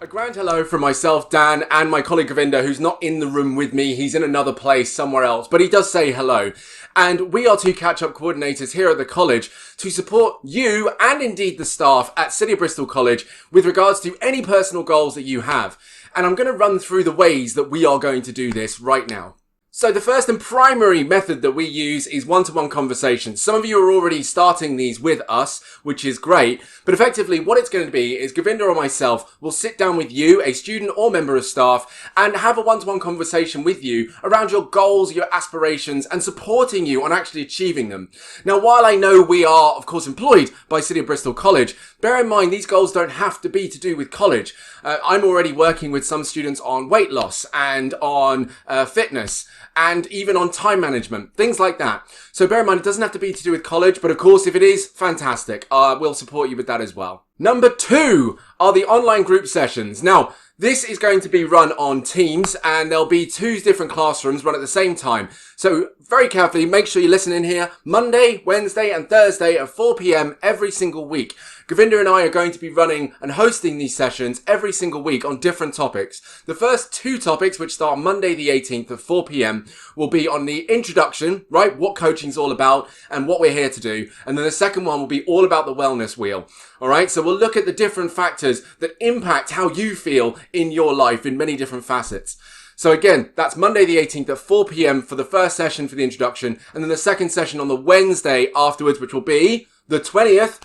A grand hello from myself, Dan, and my colleague Govinda, who's not in the room with me. He's in another place somewhere else, but he does say hello. And we are two catch-up coordinators here at the college to support you and indeed the staff at City of Bristol College with regards to any personal goals that you have. And I'm going to run through the ways that we are going to do this right now. So the first and primary method that we use is one-to-one conversations. Some of you are already starting these with us, which is great. But effectively what it's going to be is Govinda or myself will sit down with you, a student or member of staff, and have a one-to-one conversation with you around your goals, your aspirations, and supporting you on actually achieving them. Now, while I know we are, of course, employed by City of Bristol College, bear in mind these goals don't have to be to do with college. I'm already working with some students on weight loss and on fitness, and even on time management, things like that. So bear in mind, it doesn't have to be to do with college, but of course, if it is, fantastic. We'll support you with that as well. Number 2 are the online group sessions. Now, this is going to be run on Teams, and there'll be 2 different classrooms run at the same time. So very carefully, make sure you listen in here. Monday, Wednesday, and Thursday at 4 p.m. every single week. Govinda and I are going to be running and hosting these sessions every single week on different topics. The first 2 topics, which start Monday the 18th at 4 p.m, will be on the introduction, right? What coaching's all about and what we're here to do. And then the second one will be all about the wellness wheel. All right, so we'll look at the different factors that impact how you feel in your life in many different facets. So again, that's Monday the 18th at 4 p.m. for the first session for the introduction, and then the second session on the Wednesday afterwards, which will be the 20th,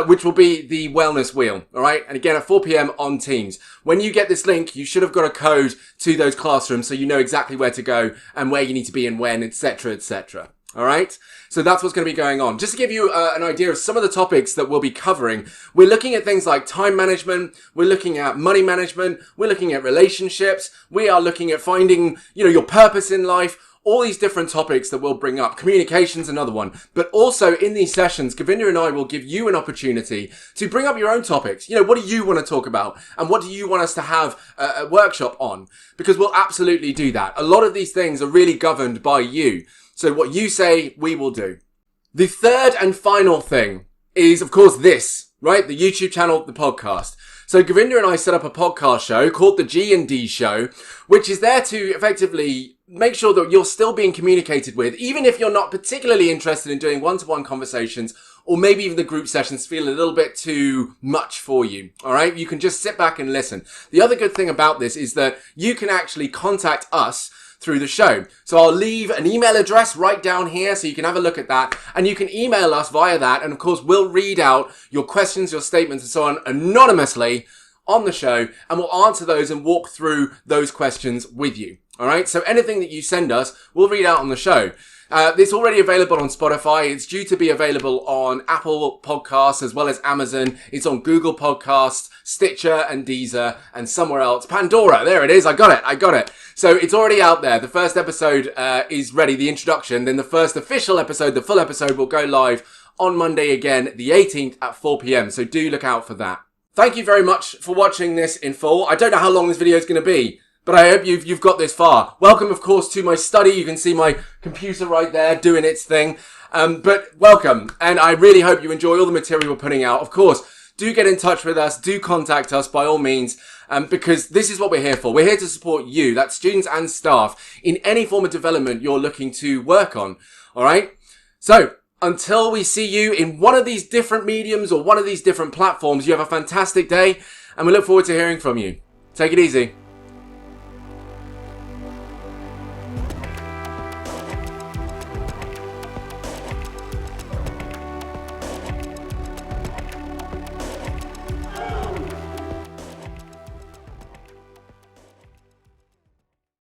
which will be the wellness wheel. All right, and again at 4 p.m. on Teams. When you get this link, you should have got a code to those classrooms so you know exactly where to go and where you need to be and when, etc., etc. All right, so that's what's going to be going on. Just to give you an idea of some of the topics that we'll be covering, we're looking at things like time management, we're looking at money management, we're looking at relationships, we are looking at finding, your purpose in life, all these different topics that we'll bring up. Communication's another one. But also in these sessions, Govinda and I will give you an opportunity to bring up your own topics. What do you want to talk about? And what do you want us to have a workshop on? Because we'll absolutely do that. A lot of these things are really governed by you. So what you say, we will do. The third and final thing is, of course, this, right? The YouTube channel, the podcast. So Govinda and I set up a podcast show called The G&D Show, which is there to effectively make sure that you're still being communicated with, even if you're not particularly interested in doing one-to-one conversations, or maybe even the group sessions feel a little bit too much for you. All right. You can just sit back and listen. The other good thing about this is that you can actually contact us through the show. So I'll leave an email address right down here so you can have a look at that, and you can email us via that, and of course we'll read out your questions, your statements and so on anonymously on the show, and we'll answer those and walk through those questions with you. All right, so anything that you send us, we'll read out on the show. It's already available on Spotify. It's due to be available on Apple Podcasts as well as Amazon. It's on Google Podcasts, Stitcher and Deezer and somewhere else. Pandora, there it is. I got it. So it's already out there. The first episode is ready, the introduction. Then the first official episode, the full episode, will go live on Monday again, the 18th at 4 p.m. So do look out for that. Thank you very much for watching this in full. I don't know how long this video is going to be, but I hope you've got this far. Welcome, of course, to my study. You can see my computer right there doing its thing. But welcome, and I really hope you enjoy all the material we're putting out. Of course, do get in touch with us. Do contact us by all means, because this is what we're here for. We're here to support you, that's students and staff, in any form of development you're looking to work on. All right? So, until we see you in one of these different mediums or one of these different platforms, you have a fantastic day, and we look forward to hearing from you. Take it easy.